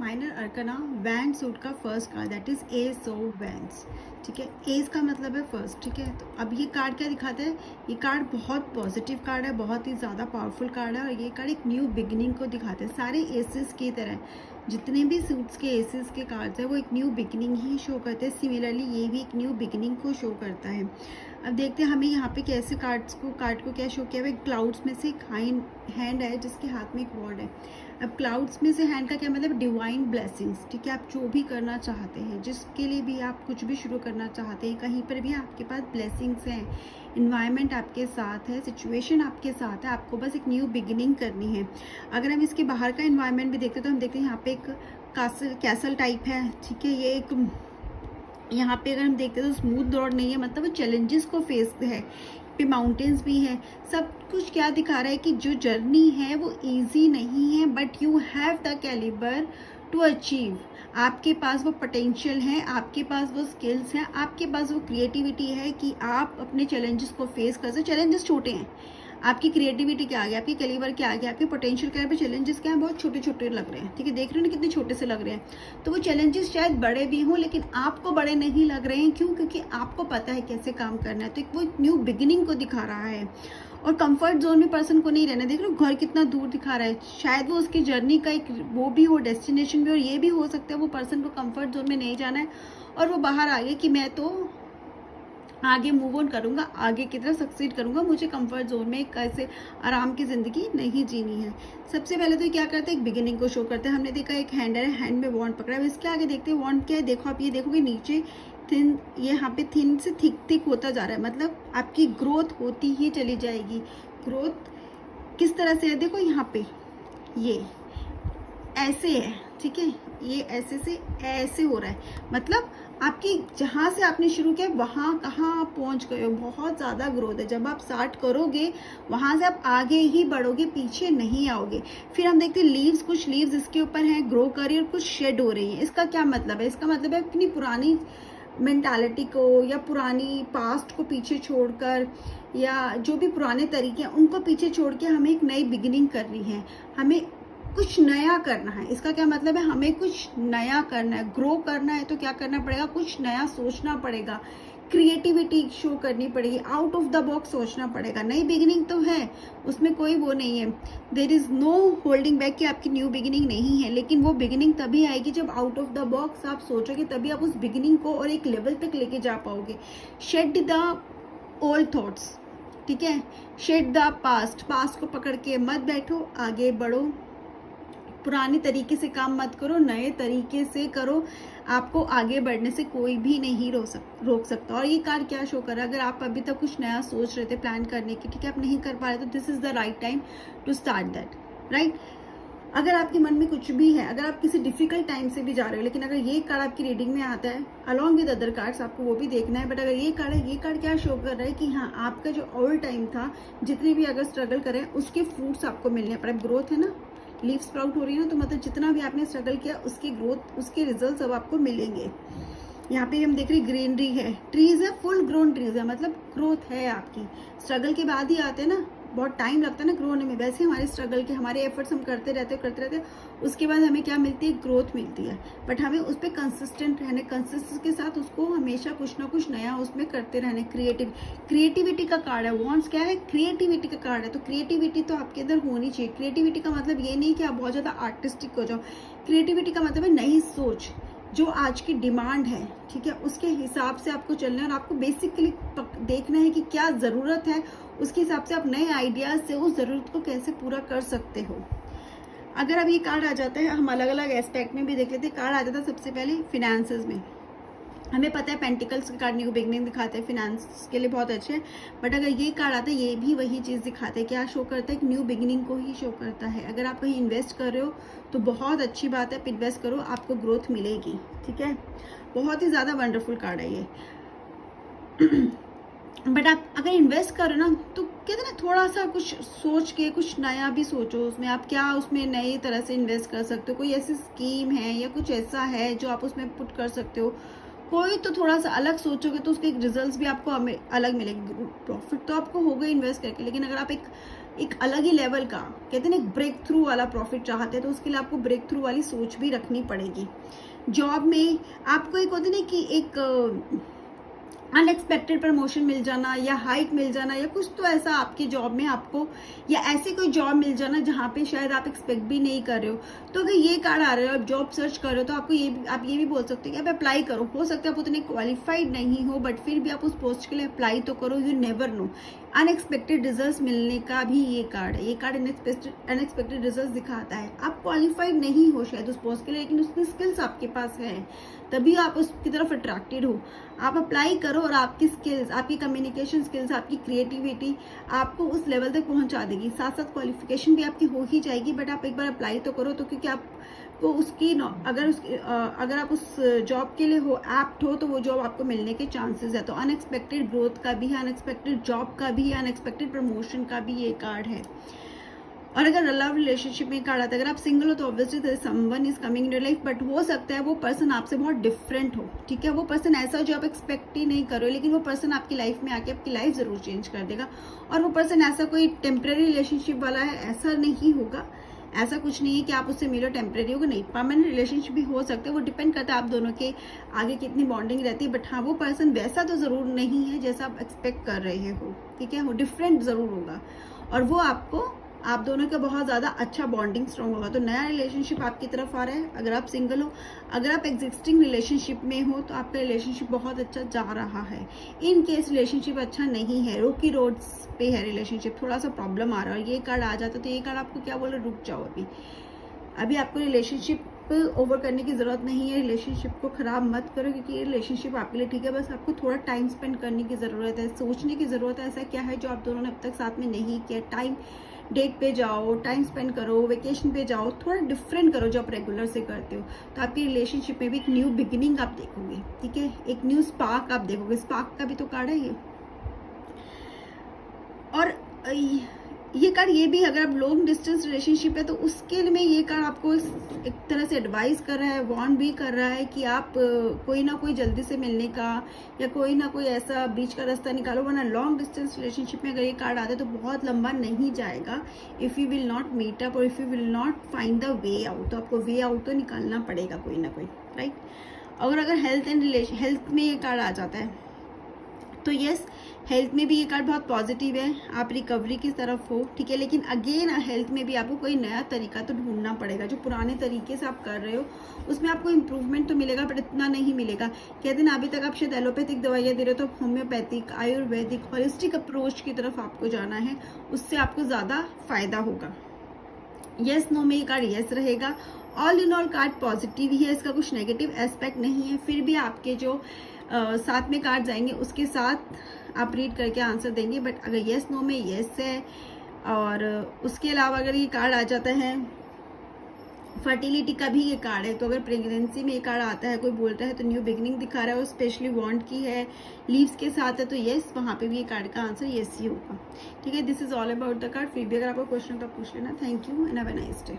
Minor arcana wand suit का first card that is S of wands. ठीक है, S का मतलब है फर्स्ट। ठीक है, तो अब ये कार्ड क्या दिखाता है? ये कार्ड बहुत पॉजिटिव कार्ड है, बहुत ही ज़्यादा पावरफुल कार्ड है, और ये कार्ड एक न्यू बिगिनिंग को दिखाता है। सारे एसेस की तरह जितने भी सूट्स के एसेस के कार्ड्स हैं वो एक न्यू बिगिनिंग ही शो करते हैं। सिमिलरली ये भी एक न्यू बिगिनिंग को शो करता है। अब देखते हैं हमें यहाँ पे कैसे कार्ड को क्या शो किया हुआ है। क्लाउड्स में से एक हैंड है जिसके हाथ में एक वॉर्ड है। अब क्लाउड्स में से हैंड का क्या मतलब? Divine blessings. ठीक है, आप जो भी करना चाहते हैं, जिसके लिए भी आप कुछ भी शुरू करना चाहते हैं, कहीं पर भी आपके पास ब्लेसिंग्स हैं, इन्वायरमेंट आपके साथ है, सिचुएशन आपके साथ है, आपको बस एक न्यू बिगिनिंग करनी है। अगर हम इसके बाहर का इन्वायरमेंट भी देखते हैं तो हम देखते हैं यहाँ पे एक कैसल टाइप है। ठीक है, ये एक यहाँ पे अगर हम देखते हैं तो स्मूथ रोड नहीं है, मतलब वो चैलेंजेस को फेस है, पे माउंटेन्स भी है। सब कुछ क्या दिखा रहा है कि जो जर्नी है वो इजी नहीं है, but you have the calibre to achieve. आपके पास वो पोटेंशियल है, आपके पास वो स्किल्स हैं, आपके पास वो क्रिएटिविटी है कि आप अपने चैलेंजेस को फेस कर सकते। चैलेंजेस छोटे हैं, आपकी क्रिएटिविटी क्या आ गया, आपकी कैलिबर क्या आ गया, आपके पोटेंशियल क्या है। चैलेंजेस क्या है? बहुत छोटे छोटे लग रहे हैं। ठीक है, देख रहे हो ना कितने छोटे से लग रहे हैं। तो वो चैलेंजेस शायद बड़े भी हों, लेकिन आपको बड़े नहीं लग रहे हैं। क्यों? क्योंकि आपको पता है कैसे काम करना है। तो वो एक न्यू बिगिनिंग को दिखा रहा है, और कंफर्ट जोन में पर्सन को नहीं रहना। देख रहे हो घर कितना दूर दिखा रहा है। शायद वो उसकी जर्नी का एक वो भी हो, डेस्टिनेशन भी, और ये भी हो सकता है वो पर्सन को कंफर्ट जोन में नहीं जाना है और वो बाहर आ गया कि मैं तो आगे मूव ऑन करूंगा, आगे की तरफ सक्सीड करूंगा, मुझे कंफर्ट जोन में कैसे आराम की जिंदगी नहीं जीनी है। सबसे पहले तो क्या करते हैं? एक बिगिनिंग को शो करते हैं। हमने देखा एक हैंड है, हैंड में वॉन्ड पकड़ा है। इसके आगे देखते हैं वॉन्ड क्या है। देखो आप ये देखोगे नीचे थिन, ये यहाँ पे थिन से थिक होता जा रहा है, मतलब आपकी ग्रोथ होती ही चली जाएगी। ग्रोथ किस तरह से है? देखो यहाँ पे ये ऐसे है। ठीक है, ये ऐसे से ऐसे हो रहा है, मतलब आपकी जहाँ से आपने शुरू किया वहाँ कहाँ आप पहुँच गए हो। बहुत ज़्यादा ग्रोथ है। जब आप स्टार्ट करोगे वहाँ से आप आगे ही बढ़ोगे, पीछे नहीं आओगे। फिर हम देखते हैं लीव्स, कुछ लीव्स इसके ऊपर हैं ग्रो कर रही है और कुछ शेड हो रही है। इसका क्या मतलब है? इसका मतलब है अपनी पुरानी मेंटालिटी को या पुरानी पास्ट को पीछे छोड़कर, या जो भी पुराने तरीके हैं उनको पीछे छोड़ के हमें एक नई बिगिनिंग करनी है, हमें कुछ नया करना है। इसका क्या मतलब है? हमें कुछ नया करना है, ग्रो करना है। तो क्या करना पड़ेगा? कुछ नया सोचना पड़ेगा, क्रिएटिविटी शो करनी पड़ेगी, आउट ऑफ द बॉक्स सोचना पड़ेगा। नई बिगिनिंग तो है, उसमें कोई वो नहीं है, there is no holding back कि आपकी न्यू बिगिनिंग नहीं है। लेकिन वो बिगिनिंग तभी आएगी जब आउट ऑफ द बॉक्स आप सोचोगे, तभी आप उस बिगिनिंग को और एक लेवल तक लेके जा पाओगे। Shed the old thoughts. ठीक है, शेड द पास्ट। पास्ट को पकड़ के मत बैठो, आगे बढ़ो। पुराने तरीके से काम मत करो, नए तरीके से करो। आपको आगे बढ़ने से कोई भी नहीं रोक सकता। और ये कार्ड क्या शो कर रहा है? अगर आप अभी तक कुछ नया सोच रहे थे प्लान करने की, ठीक है, आप नहीं कर पा रहे, तो this is the right time to start that, right. अगर आपके मन में कुछ भी है, अगर आप किसी डिफिकल्ट टाइम से भी जा रहे हो, लेकिन अगर ये कार्ड आपकी रीडिंग में आता है अलॉन्ग विद अदर कार्ड्स, आपको वो भी देखना है। बट अगर ये कार्ड है, ये कार्ड क्या शो कर रहा है कि हाँ, आपका जो ओल्ड टाइम था, जितनी भी अगर स्ट्रगल करें उसके फ्रूट्स आपको मिलने पर। ग्रोथ है ना, लीव स्प्राउट हो रही है ना, तो मतलब जितना भी आपने स्ट्रगल किया उसकी ग्रोथ, उसके रिजल्ट्स अब आपको मिलेंगे। यहाँ पे हम देख रहे ग्रीनरी है, ट्रीज है, फुल ग्रोन ट्रीज है, मतलब ग्रोथ है आपकी। स्ट्रगल के बाद ही आते हैं ना, बहुत टाइम लगता है ना ग्रो होने में। वैसे हमारे स्ट्रगल के, हमारे एफर्ट्स हम करते रहते हैं, उसके बाद हमें क्या मिलती है? ग्रोथ मिलती है। बट हमें उस पर कंसिस्टेंट रहने, कंसिस्टेंसी के साथ उसको हमेशा कुछ ना कुछ नया उसमें करते रहने। क्रिएटिविटी का कार्ड है। वॉन्ट्स क्या है? क्रिएटिविटी का कार्ड है। तो क्रिएटिविटी तो आपके अंदर होनी चाहिए। क्रिएटिविटी का मतलब ये नहीं कि आप बहुत ज़्यादा आर्टिस्टिक हो जाओ। क्रिएटिविटी का मतलब है नई सोच, जो आज की डिमांड है, ठीक है, उसके हिसाब से आपको चलना है। और आपको बेसिकली देखना है कि क्या ज़रूरत है, उसके हिसाब से आप नए आइडियाज से उस ज़रूरत को कैसे पूरा कर सकते हो। अगर अब ये कार्ड आ जाता है, हम अलग अलग एस्पेक्ट में भी देख लेते हैं। कार्ड आ जाता है सबसे पहले फिनेंसेस में। हमें पता है पेंटिकल्स के कार्ड न्यू बिगनिंग दिखाते हैं, फिनेंस के लिए बहुत अच्छे हैं। बट अगर ये कार्ड आता है, ये भी वही चीज़ दिखाते हैं। क्या शो करता है? कि न्यू बिगिनिंग को ही शो करता है। अगर आप कहीं इन्वेस्ट कर रहे हो तो बहुत अच्छी बात है, इन्वेस्ट करो, आपको ग्रोथ मिलेगी। ठीक है, बहुत ही ज़्यादा वंडरफुल कार्ड है ये। बट आप अगर इन्वेस्ट करो ना, तो कहते हैं ना, थोड़ा सा कुछ सोच के कुछ नया भी सोचो उसमें। आप क्या उसमें नई तरह से इन्वेस्ट कर सकते हो, कोई ऐसी स्कीम है या कुछ ऐसा है जो आप उसमें पुट कर सकते हो। कोई तो थोड़ा सा अलग सोचोगे तो उसके रिजल्ट्स भी आपको अलग मिलेंगे। प्रॉफिट तो आपको होगा इन्वेस्ट करके, लेकिन अगर आप एक एक अलग ही लेवल का, कहते हैं ना, एक ब्रेक थ्रू वाला प्रॉफिट चाहते हैं तो उसके लिए आपको ब्रेक थ्रू वाली सोच भी रखनी पड़ेगी। जॉब में आपको एक होता है ना कि एक अनएक्सपेक्टेड प्रमोशन मिल जाना या हाइक मिल जाना या कुछ तो ऐसा आपकी जॉब में आपको, या ऐसी कोई जॉब मिल जाना जहाँ पे शायद आप एक्सपेक्ट भी नहीं कर रहे हो। तो अगर ये कार्ड आ रहे हो, आप जॉब सर्च कर रहे हो, तो आपको आप ये भी बोल सकते हो कि आप अप्लाई करो। हो सकता है आप उतने क्वालिफाइड नहीं हो, बट फिर भी आप उस पोस्ट के लिए अप्लाई तो करो। You never know, unexpected result मिलने का भी ये कार्ड है। ये कार्ड अनएक्सपेक्टेड रिजल्ट दिखाता है। आप क्वालिफाइड नहीं हो शायद उस पोस्ट के लिए, लेकिन उसकी स्किल्स आपके पास है, तभी आप उसकी तरफ अट्रैक्टेड हो। आप अप्लाई करो और आपकी स्किल्स, आपकी कम्युनिकेशन स्किल्स, आपकी क्रिएटिविटी आपको उस लेवल तक पहुंचा देगी। साथ साथ क्वालिफिकेशन भी आपकी हो ही जाएगी, बट आप एक बार अप्लाई तो करो। तो क्योंकि आपको अगर आप उस जॉब के लिए हो एप्ट हो, तो वो जॉब आपको मिलने के चांसेस है। तो अनएक्सपेक्टेड ग्रोथ का भी है, अनएक्सपेक्टेड जॉब का भी है, अनएक्सपेक्टेड प्रमोशन का भी ये कार्ड है। और अगर लव रिलेशनशिप में कार्ड आता है, अगर आप सिंगल हो तो obviously someone is coming in your life, but हो सकता है वो पर्सन आपसे बहुत डिफरेंट हो, ठीक है। वो पर्सन ऐसा हो जो आप एक्सपेक्ट ही नहीं करो, लेकिन वो पर्सन आपकी लाइफ में आके आपकी लाइफ जरूर चेंज कर देगा। और वो पर्सन ऐसा कोई टेम्परेरी रिलेशनशिप वाला है, ऐसा नहीं होगा। ऐसा कुछ नहीं है कि आप उससे मिलो टेम्परेरी होगा, नहीं, परमानेंट रिलेशनशिप भी हो सकते हैं। वो डिपेंड करता है आप दोनों के आगे कितनी बॉन्डिंग रहती है। बट हाँ, वो पर्सन वैसा तो जरूर नहीं है जैसा आप एक्सपेक्ट कर रहे हो, ठीक है। वो डिफरेंट जरूर होगा और वो आप दोनों का बहुत ज़्यादा अच्छा बॉन्डिंग स्ट्रॉन्ग होगा। तो नया रिलेशनशिप आपकी तरफ आ रहा है। अगर आप सिंगल हो, अगर आप एग्जिस्टिंग रिलेशनशिप में हो, तो आपका रिलेशनशिप बहुत अच्छा जा रहा है। इन केस रिलेशनशिप अच्छा नहीं है, रोकी रोड्स पे है रिलेशनशिप, थोड़ा सा प्रॉब्लम आ रहा है और ये कार्ड आ जाता, तो ये कार्ड आपको क्या बोल रहा है, रुक जाओ, अभी आपको रिलेशनशिप ओवर करने की ज़रूरत नहीं है। रिलेशनशिप को ख़राब मत करो, क्योंकि ये रिलेशनशिप आपके लिए ठीक है। बस आपको थोड़ा टाइम स्पेंड करने की ज़रूरत है, सोचने की ज़रूरत है ऐसा क्या है जो आप दोनों ने अब तक साथ में नहीं किया। टाइम डेट पे जाओ, टाइम स्पेंड करो, वेकेशन पे जाओ, थोड़ा डिफरेंट करो जो आप रेगुलर से करते हो। तो आपकी रिलेशनशिप में भी एक न्यू बिगिनिंग आप देखोगे, ठीक है, एक न्यू स्पार्क आप देखोगे। स्पार्क का भी तो कार्ड है ये। और ये कार्ड ये भी, अगर आप लॉन्ग डिस्टेंस रिलेशनशिप है तो उसके लिए ये कार्ड आपको एक तरह से एडवाइस कर रहा है, वार्न भी कर रहा है कि आप कोई ना कोई जल्दी से मिलने का या कोई ना कोई ऐसा बीच का रास्ता निकालो, वरना लॉन्ग डिस्टेंस रिलेशनशिप में अगर ये कार्ड आता है तो बहुत लंबा नहीं जाएगा। If you will not meet up और if you will not find the way out, तो आपको वे आउट तो निकालना पड़ेगा कोई ना कोई, राइट। अगर हेल्थ में ये कार्ड आ जाता है तो यस, हेल्थ में भी ये कार्ड बहुत पॉजिटिव है, आप रिकवरी की तरफ हो, ठीक है। लेकिन अगेन हेल्थ में भी आपको कोई नया तरीका तो ढूंढना पड़ेगा। जो पुराने तरीके से आप कर रहे हो उसमें आपको इम्प्रूवमेंट तो मिलेगा, बट इतना नहीं मिलेगा। कहते हैं ना, अभी तक आप शायद एलोपैथिक दवाइयाँ दे रहे हो, तो होम्योपैथिक, आयुर्वेदिक, होलिस्टिक अप्रोच की तरफ आपको जाना है, उससे आपको ज़्यादा फायदा होगा। यस नो में ये कार्ड यस रहेगा। All in all card positive ही है, इसका कुछ नेगेटिव एस्पेक्ट नहीं है। फिर भी आपके जो साथ में कार्ड जाएंगे उसके साथ आप रीड करके आंसर देंगे। बट अगर येस नो में येस है, और उसके अलावा अगर ये कार्ड आ जाता है, फर्टिलिटी का भी ये कार्ड है, तो अगर प्रेगनेंसी में ये कार्ड आता है, कोई बोलता है तो न्यू बिगिनिंग दिखा रहा है, और स्पेशली वांट की है, लीव्स के साथ है, तो येस, वहाँ पे भी ये कार्ड का आंसर येस ही होगा, ठीक है। This is all about the card. फिर भी अगर आपको क्वेश्चन तो पूछ लेना। Thank you and have a nice day.